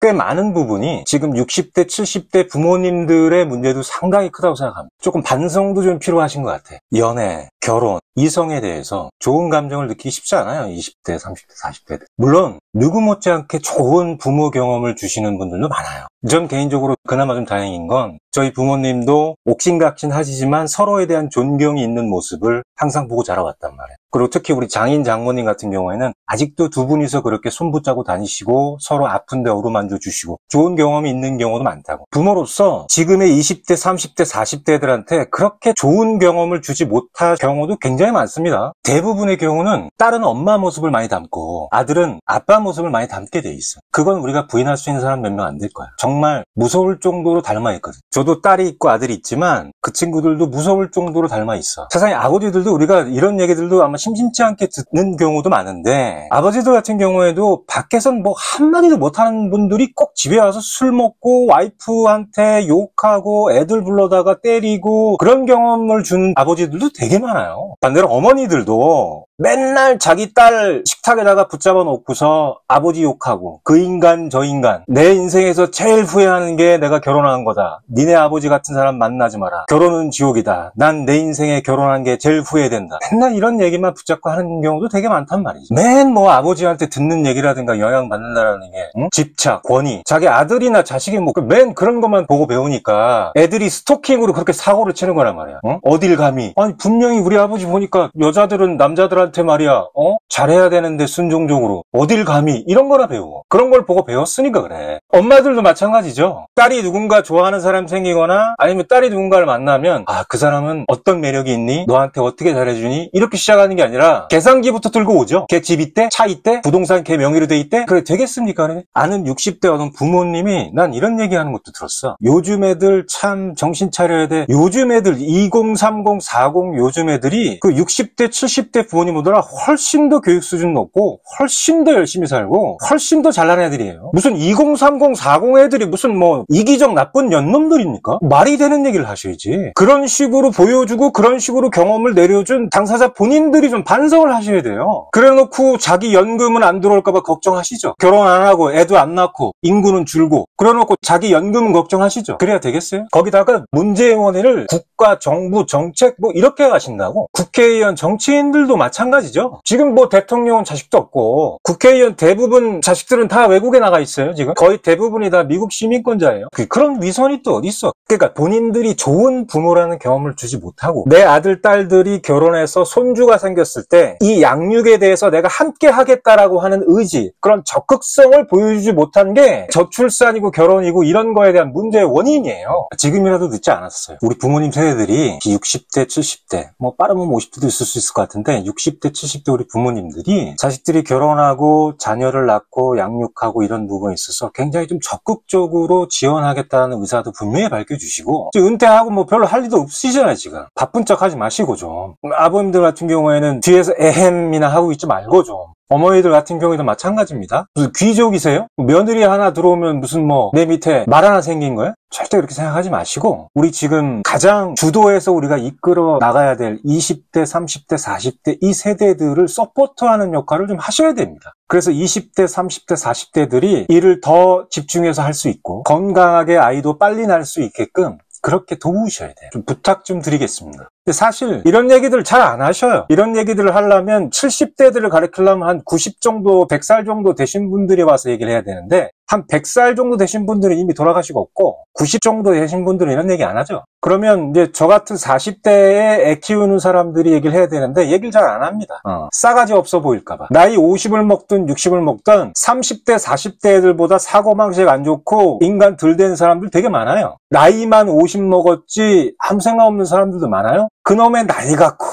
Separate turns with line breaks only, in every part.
꽤 많은 부분이 지금 60대, 70대 부모님들의 문제도 상당히 크다고 생각합니다. 조금 반성도 좀 필요하신 것 같아요. 연애, 결혼, 이성에 대해서 좋은 감정을 느끼기 쉽지 않아요. 20대, 30대, 40대들. 물론 누구 못지않게 좋은 부모 경험을 주시는 분들도 많아요. 전 개인적으로 그나마 좀 다행인 건 저희 부모님도 옥신각신 하시지만 서로에 대한 존경이 있는 모습을 항상 보고 자라왔단 말이에요. 그리고 특히 우리 장인 장모님 같은 경우에는 아직도 두 분이서 그렇게 손붙잡고 다니시고 서로 아픈데 어루만져 주시고 좋은 경험이 있는 경우도 많다고. 부모로서 지금의 20대, 30대, 40대들한테 그렇게 좋은 경험을 주지 못할 경우도 굉장히 많습니다. 대부분의 경우는 딸은 엄마 모습을 많이 담고 아들은 아빠 모습을 많이 담게 돼 있어요. 그건 우리가 부인할 수 있는 사람 몇 명 안 될 거예요. 정말 무서울 정도로 닮아 있거든요. 저도 딸이 있고 아들이 있지만 그 친구들도 무서울 정도로 닮아 있어. 세상에 아버지들도 우리가 이런 얘기들도 아마 심심치 않게 듣는 경우도 많은데 아버지들 같은 경우에도 밖에선 뭐 한마디도 못하는 분들이 꼭 집에 와서 술 먹고 와이프한테 욕하고 애들 불러다가 때리고 그런 경험을 주는 아버지들도 되게 많아요. 반대로 어머니들도 맨날 자기 딸 식탁에다가 붙잡아 놓고서 아버지 욕하고 그 인간 저 인간 내 인생에서 제일 후회하는 게 내가 결혼한 거다. 니네 아버지 같은 사람 만나지 마라. 결혼은 지옥이다. 난 내 인생에 결혼한 게 제일 후회된다. 맨날 이런 얘기만 붙잡고 하는 경우도 되게 많단 말이지. 맨 뭐 아버지한테 듣는 얘기라든가 영향받는다라는 게 응? 집착, 권위, 자기 아들이나 자식이 뭐 맨 그런 것만 보고 배우니까 애들이 스토킹으로 그렇게 사고를 치는 거란 말이야. 응? 어딜 감히. 아니 분명히 우리 아버지 보니까 여자들은 남자들한테 말이야 잘해야 되는데 순종적으로 어딜 감히 이런 거나 배워. 그런 걸 보고 배웠으니까 그래. 엄마들도 마찬가지죠. 딸이 누군가 좋아하는 사람 생기거나 아니면 딸이 누군가를 만나면 그 사람은 어떤 매력이 있니? 너한테 어떻게 잘해주니? 이렇게 시작하는 게 아니라 계산기부터 들고 오죠. 걔 집 있대? 차 있대? 부동산 걔 명의로 돼 있대? 그래 되겠습니까? 그래? 아는 60대 어떤 부모님이 난 이런 얘기하는 것도 들었어. 요즘 애들 참 정신 차려야 돼. 요즘 애들 20, 30, 40 요즘 애들이 그 60대, 70대 부모님보다 훨씬 더 교육 수준 높고 훨씬 더 열심히 살고 훨씬 더 잘난 애들이에요. 무슨 20, 30, 40 애들이 무슨 뭐 이기적 나쁜 년놈들입니까? 말이 되는 얘기를 하셔야지. 그런 식으로 보여주고 그런 식으로 경험을 내려준 당사자 본인들이 좀 반성을 하셔야 돼요. 그래놓고 자기 연금은 안 들어올까봐 걱정하시죠. 결혼 안 하고 애도 안 낳고 인구는 줄고 그래놓고 자기 연금은 걱정하시죠. 그래야 되겠어요? 거기다가 문제원회를 국가, 정부, 정책 뭐 이렇게 가신다고? 국회의원, 정치인들도 마찬가지죠. 지금 뭐 대통령은 자식도 없고 국회의원 대부분 자식들은 다 외국에 나가 있어요. 지금 거의 대부분이 다 미국 시민권자예요. 그런 위선이 또 어디 있어? 그러니까 본인들이 좋은 부모라는 경험을 주지 못하고 내 아들, 딸들이 결혼해서 손주가 생겼을 때 이 양육에 대해서 내가 함께 하겠다라고 하는 의지, 그런 적극성을 보여주지 못한 게 저출산이고 결혼이고 이런 거에 대한 문제의 원인이에요. 지금이라도 늦지 않았어요. 우리 부모님 세대들이 60대, 70대, 뭐 빠르면 50대도 있을 수 있을 것 같은데 60대, 70대 우리 부모님들이 자식들이 결혼하고 자녀를 낳고 양육하고 이런 부분에 있어서 굉장히 좀 적극적으로 지원하겠다는 의사도 분명히 밝혀주시고 은퇴하고 뭐 별로 할 일도 없으시잖아요. 지금 바쁜 척 하지 마시고 좀 아버님들 같은 경우에는 뒤에서 에헴이나 하고 있지 말고 좀 어머니들 같은 경우에도 마찬가지입니다. 무슨 귀족이세요? 며느리 하나 들어오면 무슨 뭐 내 밑에 말 하나 생긴 거예요? 절대 그렇게 생각하지 마시고 우리 지금 가장 주도해서 우리가 이끌어 나가야 될 20대, 30대, 40대 이 세대들을 서포트하는 역할을 좀 하셔야 됩니다. 그래서 20대, 30대, 40대들이 일을 더 집중해서 할 수 있고 건강하게 아이도 빨리 낳을 수 있게끔 그렇게 도우셔야 돼요. 좀 부탁 좀 드리겠습니다. 근데 사실 이런 얘기들 잘 안 하셔요. 이런 얘기들을 하려면 70대들을 가르치려면 한 90 정도, 100살 정도 되신 분들이 와서 얘기를 해야 되는데 한 100살 정도 되신 분들은 이미 돌아가시고 없고 90 정도 되신 분들은 이런 얘기 안 하죠. 그러면 이제 저 같은 40대에 애 키우는 사람들이 얘기를 해야 되는데 얘기를 잘 안 합니다. 싸가지 없어 보일까봐. 나이 50을 먹든 60을 먹든 30대, 40대 애들보다 사고방식 안 좋고 인간 덜 된 사람들 되게 많아요. 나이만 50 먹었지 아무 생각 없는 사람들도 많아요. 그놈의 나이 갖고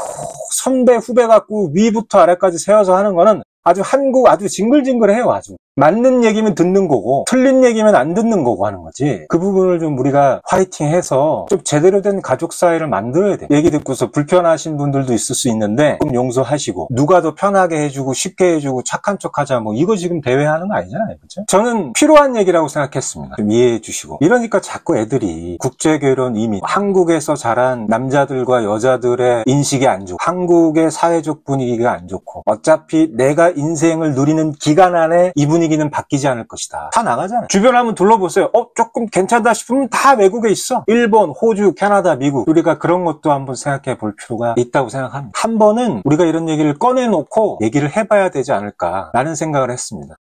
선배, 후배 갖고 위부터 아래까지 세워서 하는 거는 아주 한국 아주 징글징글해요. 아주 맞는 얘기면 듣는 거고 틀린 얘기면 안 듣는 거고 하는 거지. 그 부분을 좀 우리가 화이팅해서 좀 제대로 된 가족 사회를 만들어야 돼. 얘기 듣고서 불편하신 분들도 있을 수 있는데 좀 용서하시고 누가 더 편하게 해주고 쉽게 해주고 착한 척하자 뭐 이거 지금 대회하는 거 아니잖아요. 그렇죠? 저는 필요한 얘기라고 생각했습니다. 좀 이해해 주시고 이러니까 자꾸 애들이 국제결혼 이민 한국에서 자란 남자들과 여자들의 인식이 안 좋고 한국의 사회적 분위기가 안 좋고 어차피 내가 인생을 누리는 기간 안에 이 분위기 분위기는 바뀌지 않을 것이다. 다 나가잖아요. 주변 한번 둘러보세요. 조금 괜찮다 싶으면 다 외국에 있어. 일본, 호주, 캐나다, 미국. 우리가 그런 것도 한번 생각해 볼 필요가 있다고 생각합니다. 한 번은 우리가 이런 얘기를 꺼내놓고 얘기를 해봐야 되지 않을까라는 생각을 했습니다.